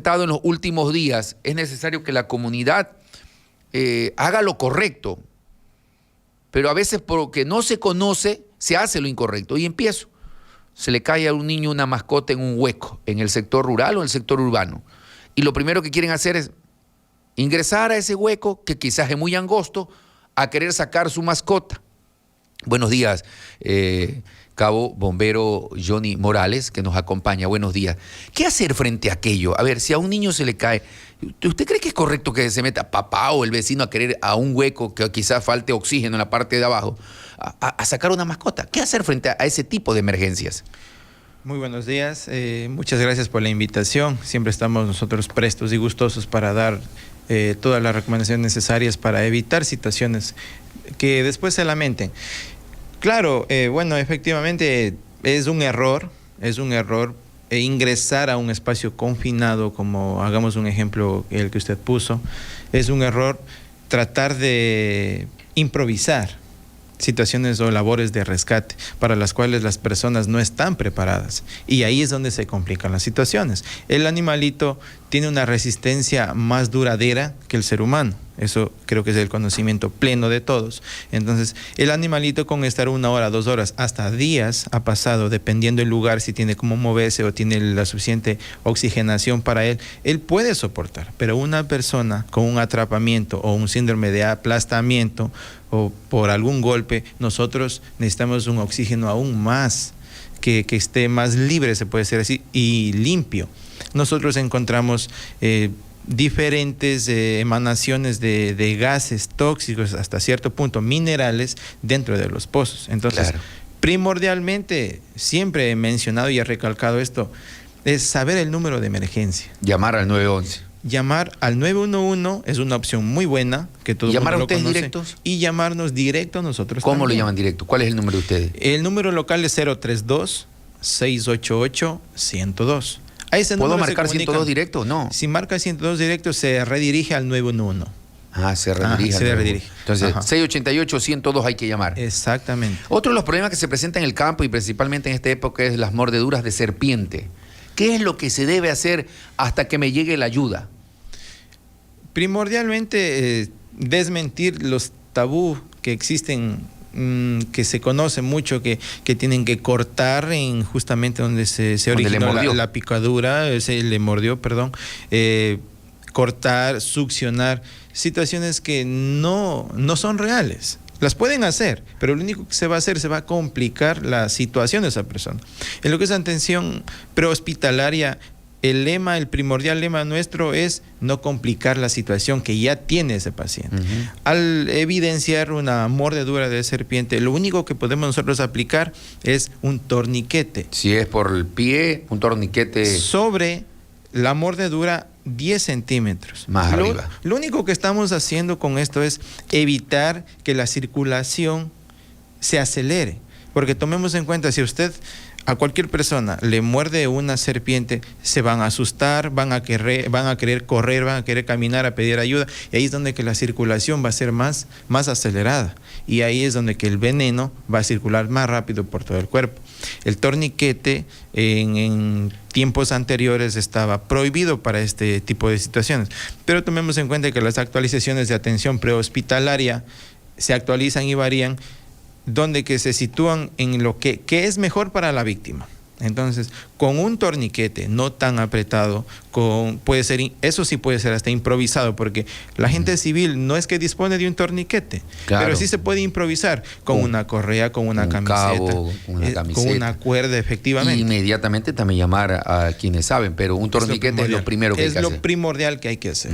presentado en los últimos días, es necesario que la comunidad haga lo correcto, pero a veces porque no se conoce, se hace lo incorrecto. Y empiezo. Se le cae a un niño una mascota en un hueco, en el sector rural o en el sector urbano. Y lo primero que quieren hacer es ingresar a ese hueco, que quizás es muy angosto, a querer sacar su mascota. Buenos días, Cabo Bombero Johnny Morales, que nos acompaña. Buenos días. ¿Qué hacer frente a aquello? A ver, si a un niño se le cae, ¿usted cree que es correcto que se meta papá o el vecino a querer a un hueco que quizás falte oxígeno en la parte de abajo a sacar una mascota? ¿Qué hacer frente a ese tipo de emergencias? Muy buenos días. Muchas gracias por la invitación. Siempre estamos nosotros prestos y gustosos para dar todas las recomendaciones necesarias para evitar situaciones que después se lamenten. Claro, bueno, efectivamente es un error ingresar a un espacio confinado, como hagamos un ejemplo, el que usted puso. Es un error tratar de improvisar situaciones o labores de rescate para las cuales las personas no están preparadas, y ahí es donde se complican las situaciones. El animalito tiene una resistencia más duradera que el ser humano. Eso creo que es el conocimiento pleno de todos. Entonces, el animalito, con estar 1 hora, 2 horas, hasta días ha pasado, dependiendo del lugar, si tiene cómo moverse o tiene la suficiente oxigenación para él puede soportar. Pero una persona con un atrapamiento o un síndrome de aplastamiento o por algún golpe, nosotros necesitamos un oxígeno aún más, que esté más libre, se puede decir así, y limpio. Nosotros encontramos diferentes emanaciones de gases tóxicos, hasta cierto punto minerales, dentro de los pozos. Entonces, claro, primordialmente, siempre he mencionado y he recalcado esto, es saber el número de emergencia. Llamar al 911. Llamar al 911 es una opción muy buena, que todo el mundo lo conoce. ¿Llamar a ustedes directos? Y llamarnos directo a nosotros. ¿Cómo también lo llaman directo? ¿Cuál es el número de ustedes? El número local es 032-688-102. ¿Puedo marcar 102 directo o no? Si marca 102 directo, se redirige al 911. Ah, se redirige. Se redirige. Entonces, 688-102 hay que llamar. Exactamente. Otro de los problemas que se presentan en el campo y principalmente en esta época es las mordeduras de serpiente. ¿Qué es lo que se debe hacer hasta que me llegue la ayuda? Primordialmente, desmentir los tabú que existen, que se conoce mucho, que tienen que cortar en justamente donde se originó la picadura, se le mordió, perdón, cortar, succionar, situaciones que no son reales. Las pueden hacer, pero lo único que se va a hacer, se va a complicar la situación de esa persona. En lo que es atención prehospitalaria, el primordial lema nuestro es no complicar la situación que ya tiene ese paciente. Al evidenciar una mordedura de serpiente, lo único que podemos nosotros aplicar es un torniquete. Si es por el pie, un torniquete sobre la mordedura 10 centímetros. Más arriba. Lo único que estamos haciendo con esto es evitar que la circulación se acelere. Porque tomemos en cuenta, si usted a cualquier persona le muerde una serpiente, se van a asustar, van a querer correr, van a querer caminar a pedir ayuda, y ahí es donde que la circulación va a ser más acelerada, y ahí es donde que el veneno va a circular más rápido por todo el cuerpo. El torniquete en tiempos anteriores estaba prohibido para este tipo de situaciones, pero tomemos en cuenta que las actualizaciones de atención prehospitalaria se actualizan y varían, donde que se sitúan en lo que es mejor para la víctima. Entonces, con un torniquete no tan apretado, eso sí puede ser hasta improvisado, porque la gente civil no es que dispone de un torniquete, claro, pero sí se puede improvisar con una correa, con una camiseta, con una cuerda, efectivamente. Y inmediatamente también llamar a quienes saben, pero un torniquete es lo primero que hay que hacer. Es lo primordial que hay que hacer.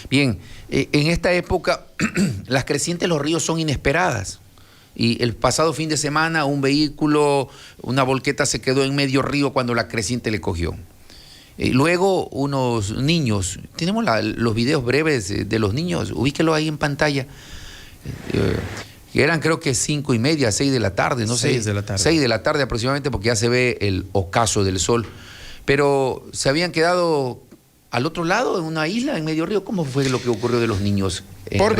Bien, en esta época las crecientes de los ríos son inesperadas. Y el pasado fin de semana un vehículo, una volqueta se quedó en medio río cuando la creciente le cogió. Luego unos niños, tenemos los videos breves de los niños, ubíquelo ahí en pantalla, que eran creo que 5:30, 6 de la tarde, no sé. 6 de la tarde. 6 de la tarde aproximadamente, porque ya se ve el ocaso del sol. Pero se habían quedado al otro lado, en una isla, en medio río. ¿Cómo fue lo que ocurrió de los niños? Por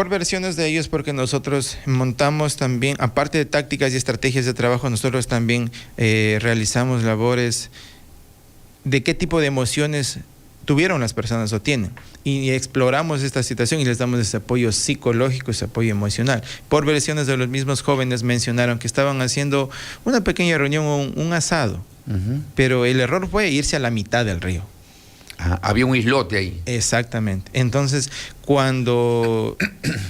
versiones de ellos, porque nosotros montamos también, aparte de tácticas y estrategias de trabajo, nosotros también realizamos labores de qué tipo de emociones tuvieron las personas o tienen. Y exploramos esta situación y les damos ese apoyo psicológico, ese apoyo emocional. Por versiones de los mismos jóvenes mencionaron que estaban haciendo una pequeña reunión, un asado, pero el error fue irse a la mitad del río. Había un islote ahí. Exactamente. Entonces, cuando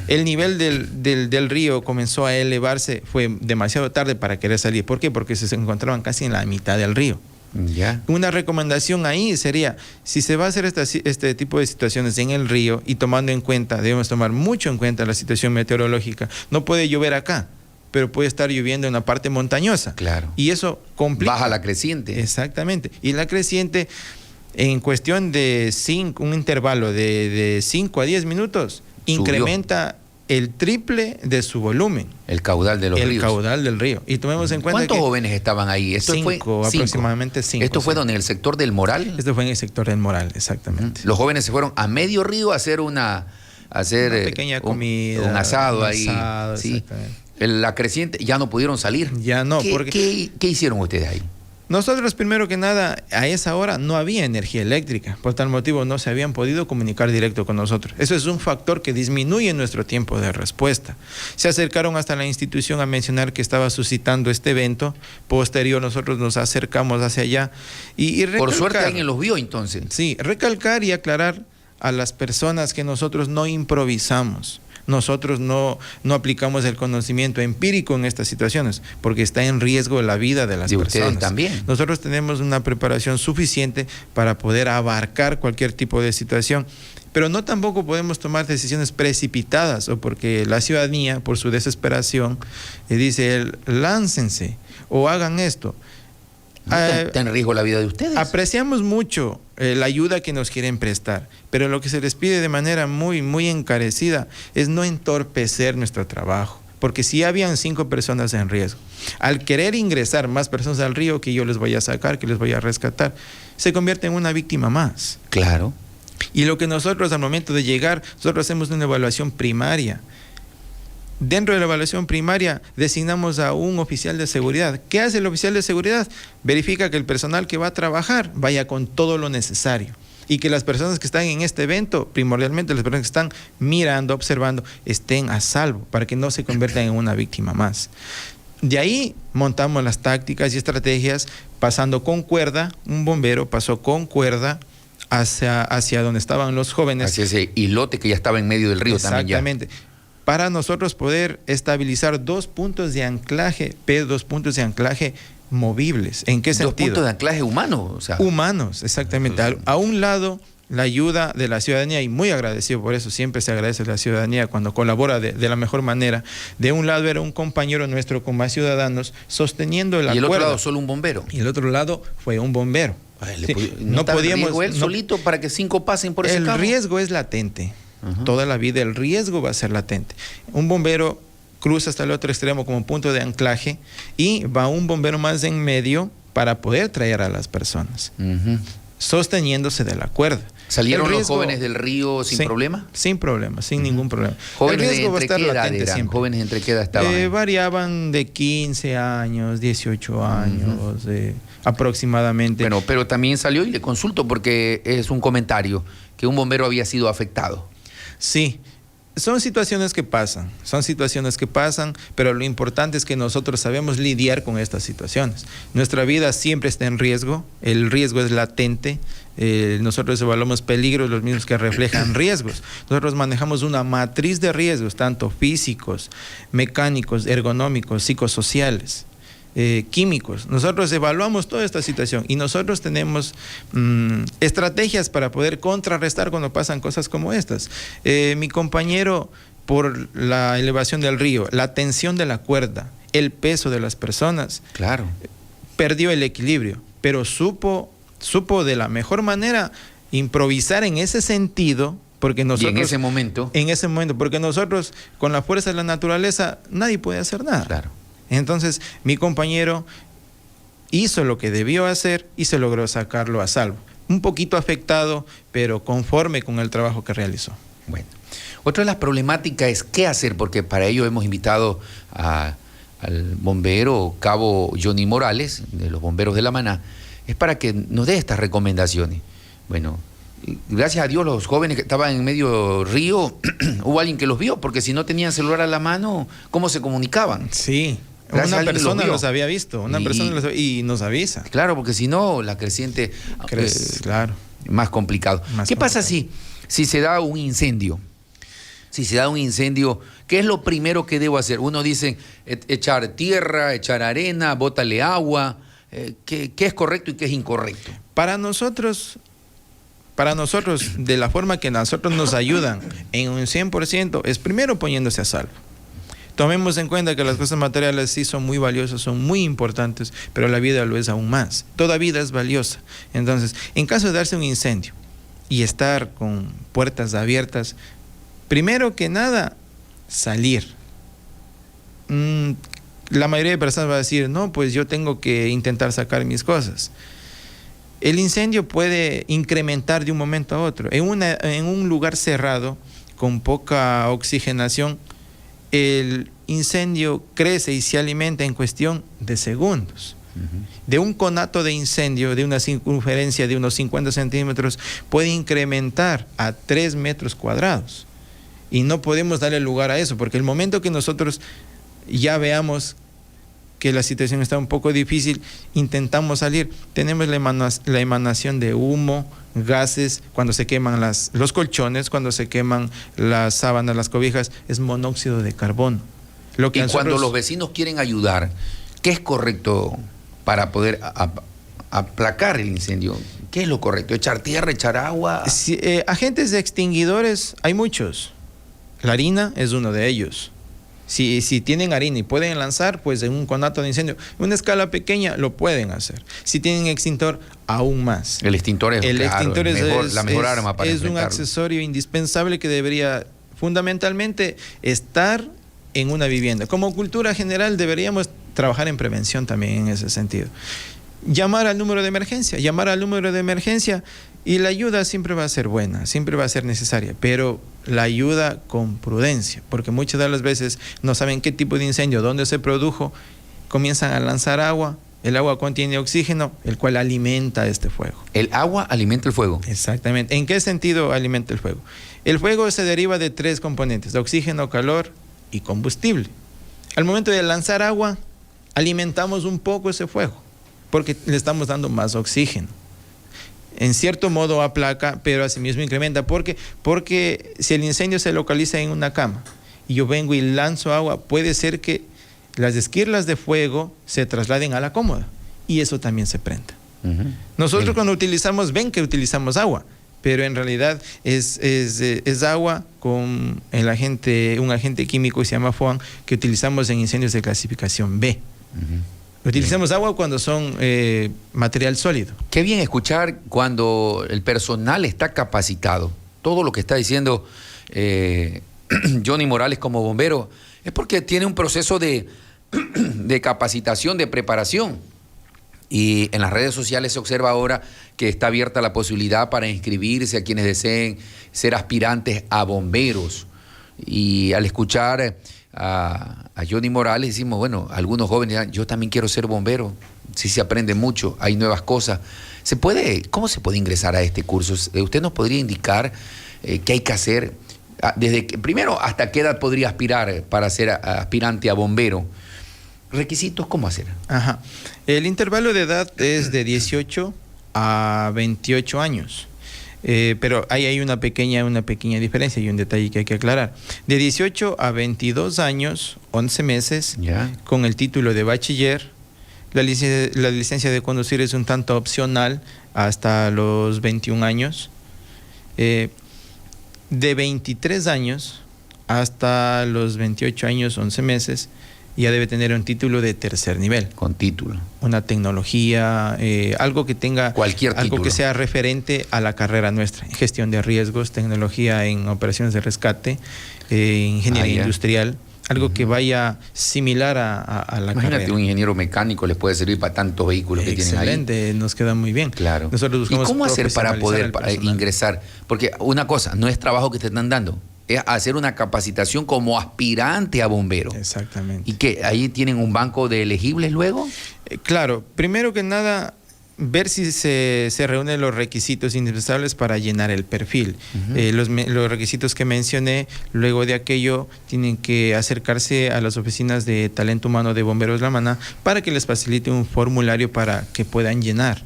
el nivel del río comenzó a elevarse, fue demasiado tarde para querer salir. ¿Por qué? Porque se encontraban casi en la mitad del río. Ya. Una recomendación ahí sería, si se va a hacer este tipo de situaciones en el río y tomando en cuenta, debemos tomar mucho en cuenta la situación meteorológica. No puede llover acá, pero puede estar lloviendo en la parte montañosa. Claro. Y eso complica. Baja la creciente. Exactamente. Y la creciente, en cuestión de un intervalo de 5 a 10 minutos, Subió. Incrementa el triple de su volumen. El caudal de los ríos. El caudal del río. Y tomemos en cuenta ¿Cuántos que jóvenes estaban ahí? aproximadamente 5. ¿Esto fue donde, en el sector del Moral? Esto fue en el sector del Moral, exactamente. Los jóvenes se fueron a medio río a hacer una pequeña comida. Un asado un ahí. asado, ¿sí? exactamente. La creciente, ya no pudieron salir. Ya no, ¿Qué hicieron ustedes ahí? Nosotros, primero que nada, a esa hora no había energía eléctrica. Por tal motivo no se habían podido comunicar directo con nosotros. Eso es un factor que disminuye nuestro tiempo de respuesta. Se acercaron hasta la institución a mencionar que estaba suscitando este evento. Posterior, nosotros nos acercamos hacia allá. Y recalcar, por suerte alguien los vio entonces. Sí, recalcar y aclarar a las personas que nosotros no improvisamos. Nosotros no aplicamos el conocimiento empírico en estas situaciones, porque está en riesgo la vida de las personas. Ustedes también. Nosotros tenemos una preparación suficiente para poder abarcar cualquier tipo de situación, pero no tampoco podemos tomar decisiones precipitadas, o porque la ciudadanía, por su desesperación, dice, láncense o hagan esto. ¿No está en riesgo la vida de ustedes? Apreciamos mucho la ayuda que nos quieren prestar, pero lo que se les pide de manera muy, muy encarecida es no entorpecer nuestro trabajo, porque si habían 5 personas en riesgo, al querer ingresar más personas al río que yo les voy a sacar, que les voy a rescatar, se convierte en una víctima más. Claro. Y lo que nosotros al momento de llegar, nosotros hacemos una evaluación primaria. Dentro de la evaluación primaria designamos a un oficial de seguridad. ¿Qué hace el oficial de seguridad? Verifica que el personal que va a trabajar vaya con todo lo necesario y que las personas que están en este evento, primordialmente las personas que están mirando, observando, estén a salvo para que no se conviertan en una víctima más. De ahí montamos las tácticas y estrategias pasando con cuerda. Un bombero pasó con cuerda hacia donde estaban los jóvenes. Hacia ese islote que ya estaba en medio del río también ya. Exactamente. Para nosotros poder estabilizar 2 puntos de anclaje, pero 2 puntos de anclaje movibles. ¿En qué sentido? 2 puntos de anclaje humanos. O sea. Humanos, exactamente. A un lado, la ayuda de la ciudadanía, y muy agradecido por eso, siempre se agradece a la ciudadanía cuando colabora de la mejor manera. De un lado era un compañero nuestro con más ciudadanos sosteniendo la cuerda. Y el otro lado solo un bombero. Y el otro lado fue un bombero. Sí. No podíamos él solito para que 5 pasen por ese cabo. El riesgo es latente. Toda la vida el riesgo va a ser latente. Un bombero cruza hasta el otro extremo como punto de anclaje y va un bombero más en medio para poder traer a las personas, sosteniéndose de la cuerda. ¿Salieron los jóvenes del río sin problema? Sin problema, sin ningún problema. ¿Jóvenes el riesgo va a estar latente eran? siempre. ¿Jóvenes entre qué edad estaban? Variaban de 15 años, 18 años aproximadamente. Bueno, pero también salió, y le consulto porque es un comentario, que un bombero había sido afectado. Sí, son situaciones que pasan, pero lo importante es que nosotros sabemos lidiar con estas situaciones. Nuestra vida siempre está en riesgo, el riesgo es latente, nosotros evaluamos peligros los mismos que reflejan riesgos. Nosotros manejamos una matriz de riesgos, tanto físicos, mecánicos, ergonómicos, psicosociales. Químicos. Nosotros evaluamos toda esta situación y nosotros tenemos estrategias para poder contrarrestar cuando pasan cosas como estas. Mi compañero, por la elevación del río, la tensión de la cuerda, el peso de las personas, claro, perdió el equilibrio, pero supo de la mejor manera improvisar en ese sentido. Porque nosotros, y en ese momento, porque nosotros con la fuerza de la naturaleza nadie puede hacer nada. Claro. Entonces, mi compañero hizo lo que debió hacer y se logró sacarlo a salvo. Un poquito afectado, pero conforme con el trabajo que realizó. Bueno, otra de las problemáticas es qué hacer, porque para ello hemos invitado al bombero Cabo Johnny Morales, de los bomberos de La Maná, es para que nos dé estas recomendaciones. Bueno, gracias a Dios los jóvenes que estaban en medio río, hubo alguien que los vio, porque si no tenían celular a la mano, ¿cómo se comunicaban? Sí, Gracias a una alguien persona los vio. los había visto, y nos avisa. Claro, porque si no, la creciente Claro. más complicado. Más ¿Qué pasa complicado. si se da un incendio? Si se da un incendio, ¿qué es lo primero que debo hacer? Uno dice echar tierra, echar arena, bótale agua. ¿Qué es correcto y qué es incorrecto? Para nosotros, de la forma que nosotros nos ayudan en un 100%, es primero poniéndose a salvo. Tomemos en cuenta que las cosas materiales sí son muy valiosas, son muy importantes, pero la vida lo es aún más. Toda vida es valiosa. Entonces, en caso de darse un incendio y estar con puertas abiertas, primero que nada, salir. La mayoría de personas va a decir, no, pues yo tengo que intentar sacar mis cosas. El incendio puede incrementar de un momento a otro. En un lugar cerrado, con poca oxigenación, el incendio crece y se alimenta en cuestión de segundos. De un conato de incendio, de una circunferencia de unos 50 centímetros, puede incrementar a 3 metros cuadrados. Y no podemos darle lugar a eso, porque el momento que nosotros ya veamos que la situación está un poco difícil, intentamos salir, tenemos la emanación de humo, gases, cuando se queman los colchones, cuando se queman las sábanas, las cobijas, es monóxido de carbono. Cuando los vecinos quieren ayudar, ¿qué es correcto para poder aplacar el incendio? ¿Qué es lo correcto? ¿Echar tierra, echar agua? Agentes de extinguidores hay muchos. La harina es uno de ellos. Si tienen harina y pueden lanzar, pues en un conato de incendio, en una escala pequeña, lo pueden hacer. Si tienen extintor, aún más. El extintor es, la mejor arma para es un enfrentarlo. accesorio indispensable que debería fundamentalmente estar en una vivienda. Como cultura general deberíamos trabajar en prevención también en ese sentido. Llamar al número de emergencia y la ayuda siempre va a ser buena, siempre va a ser necesaria, pero la ayuda con prudencia, porque muchas de las veces no saben qué tipo de incendio, dónde se produjo, comienzan a lanzar agua, el agua contiene oxígeno, el cual alimenta este fuego. ¿El agua alimenta el fuego? Exactamente. ¿En qué sentido alimenta el fuego? El fuego se deriva de 3 componentes, de oxígeno, calor y combustible. Al momento de lanzar agua, alimentamos un poco ese fuego, porque le estamos dando más oxígeno. En cierto modo aplaca, pero asimismo incrementa. Porque si el incendio se localiza en una cama y yo vengo y lanzo agua, puede ser que las esquirlas de fuego se trasladen a la cómoda y eso también se prenda. Nosotros cuando utilizamos, ven que utilizamos agua, pero en realidad es agua con un agente químico que se llama FOAN, que utilizamos en incendios de clasificación B. Utilizamos agua cuando son material sólido. Qué bien escuchar cuando el personal está capacitado. Todo lo que está diciendo Johnny Morales como bombero es porque tiene un proceso de capacitación, de preparación. Y en las redes sociales se observa ahora que está abierta la posibilidad para inscribirse a quienes deseen ser aspirantes a bomberos. Y al escuchar a Johnny Morales decimos, bueno, algunos jóvenes dirán, yo también quiero ser bombero. Sí, se aprende mucho, hay nuevas cosas. ¿Cómo se puede ingresar a este curso? ¿Usted nos podría indicar qué hay que hacer? Primero, ¿hasta qué edad podría aspirar para ser aspirante a bombero? ¿Requisitos? ¿Cómo hacer? Ajá. El intervalo de edad es de 18 a 28 años. Pero ahí hay una pequeña diferencia y un detalle que hay que aclarar. De 18 a 22 años, 11 meses, con el título de bachiller. La licencia de conducir es un tanto opcional hasta los 21 años. De 23 años hasta los 28 años, 11 meses, ya debe tener un título de tercer nivel. Con título. Una tecnología, algo que tenga... Cualquier título. Algo que sea referente a la carrera nuestra. Gestión de riesgos, tecnología en operaciones de rescate, ingeniería industrial. Algo que vaya similar a la Imagínate, carrera. Un ingeniero mecánico les puede servir para tantos vehículos que tienen ahí. Excelente, nos queda muy bien. Claro. Nosotros buscamos ¿Y cómo hacer para poder profesionalizar ingresar? Porque una cosa, no es trabajo que te están dando, es hacer una capacitación como aspirante a bombero. Exactamente. ¿Y que ahí tienen un banco de elegibles luego? Claro, primero que nada, ver si se reúnen los requisitos indispensables para llenar el perfil. Los requisitos que mencioné, luego de aquello tienen que acercarse a las oficinas de talento humano de Bomberos La Maná para que les facilite un formulario para que puedan llenar.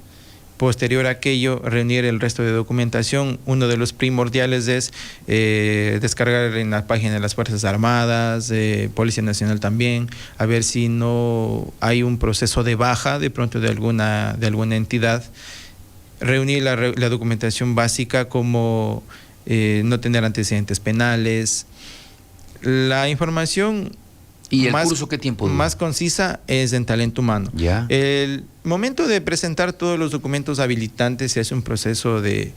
Posterior a aquello, reunir el resto de documentación. Uno de los primordiales es descargar en la página de las Fuerzas Armadas, Policía Nacional también, a ver si no hay un proceso de baja de pronto de alguna entidad. Reunir la documentación básica como no tener antecedentes penales. La información ¿Y el curso qué tiempo dura? Más concisa es en talento humano. Ya. El momento de presentar todos los documentos habilitantes se hace un proceso de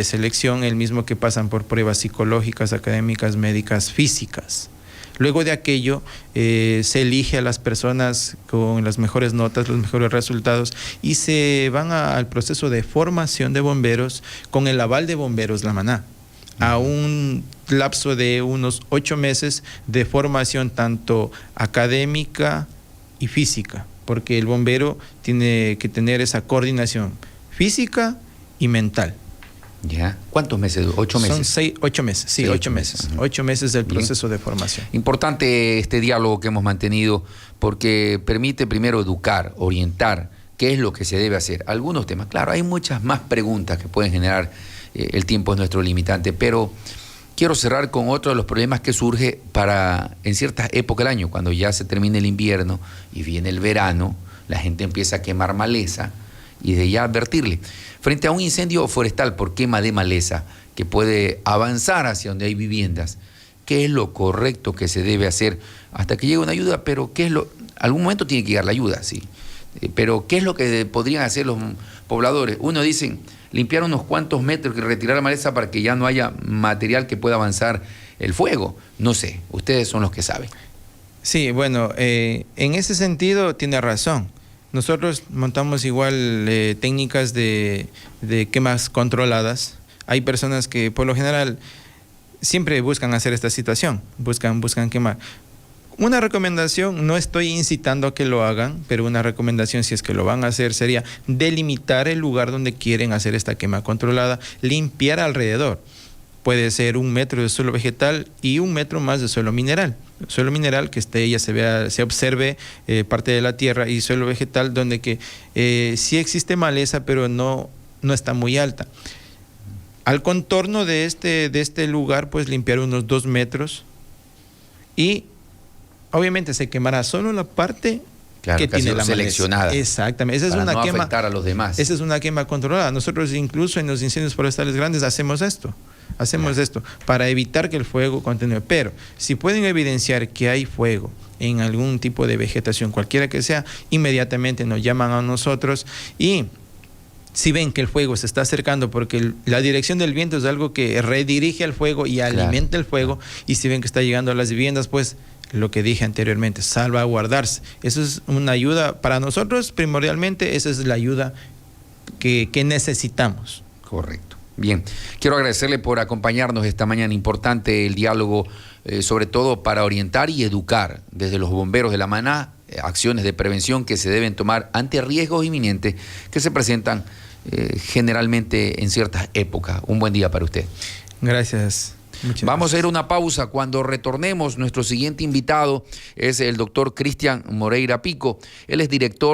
selección, el mismo que pasan por pruebas psicológicas, académicas, médicas, físicas. Luego de aquello se elige a las personas con las mejores notas, los mejores resultados y se van al proceso de formación de bomberos con el aval de Bomberos La Maná, a un lapso de unos 8 meses de formación tanto académica y física, porque el bombero tiene que tener esa coordinación física y mental. ¿Ya? ¿Cuántos meses? ¿8 meses? Son 8 meses, sí, 8 meses. 8 meses del proceso de formación. Importante este diálogo que hemos mantenido porque permite primero educar, orientar qué es lo que se debe hacer. Algunos temas, claro, hay muchas más preguntas que pueden generar, el tiempo es nuestro limitante, pero quiero cerrar con otro de los problemas que surge en ciertas épocas del año, cuando ya se termina el invierno y viene el verano, la gente empieza a quemar maleza y de ya advertirle. Frente a un incendio forestal por quema de maleza que puede avanzar hacia donde hay viviendas, ¿qué es lo correcto que se debe hacer hasta que llegue una ayuda? Pero algún momento tiene que llegar la ayuda, sí. Pero ¿qué es lo que podrían hacer los pobladores? Uno dicen, limpiar unos cuantos metros y retirar la maleza para que ya no haya material que pueda avanzar el fuego. No sé, ustedes son los que saben. Sí, bueno, en ese sentido tiene razón. Nosotros montamos igual técnicas de quemas controladas. Hay personas que por lo general siempre buscan hacer esta situación, buscan quemar. Una recomendación, no estoy incitando a que lo hagan, pero una recomendación, si es que lo van a hacer, sería delimitar el lugar donde quieren hacer esta quema controlada, limpiar alrededor. Puede ser 1 metro de suelo vegetal y 1 metro más de suelo mineral. Suelo mineral que se observe parte de la tierra, y suelo vegetal donde que sí existe maleza, pero no está muy alta. Al contorno de este lugar, pues limpiar unos 2 metros y obviamente se quemará solo la parte que tiene la seleccionada. Maleza. Exactamente. Esa es para una no quema, afectar a los demás. Esa es una quema controlada. Nosotros incluso en los incendios forestales grandes hacemos esto. Esto para evitar que el fuego continúe. Pero si pueden evidenciar que hay fuego en algún tipo de vegetación, cualquiera que sea, inmediatamente nos llaman a nosotros, y si ven que el fuego se está acercando, porque la dirección del viento es algo que redirige al fuego y alimenta el fuego, y si ven que está llegando a las viviendas, pues lo que dije anteriormente, salvaguardarse. Eso es una ayuda para nosotros, primordialmente, esa es la ayuda que necesitamos. Correcto. Bien, quiero agradecerle por acompañarnos esta mañana. Importante el diálogo, sobre todo para orientar y educar desde los bomberos de La Maná, acciones de prevención que se deben tomar ante riesgos inminentes que se presentan generalmente en ciertas épocas. Un buen día para usted. Gracias. Vamos a ir a una pausa. Cuando retornemos, nuestro siguiente invitado es el doctor Cristian Moreira Pico. Él es director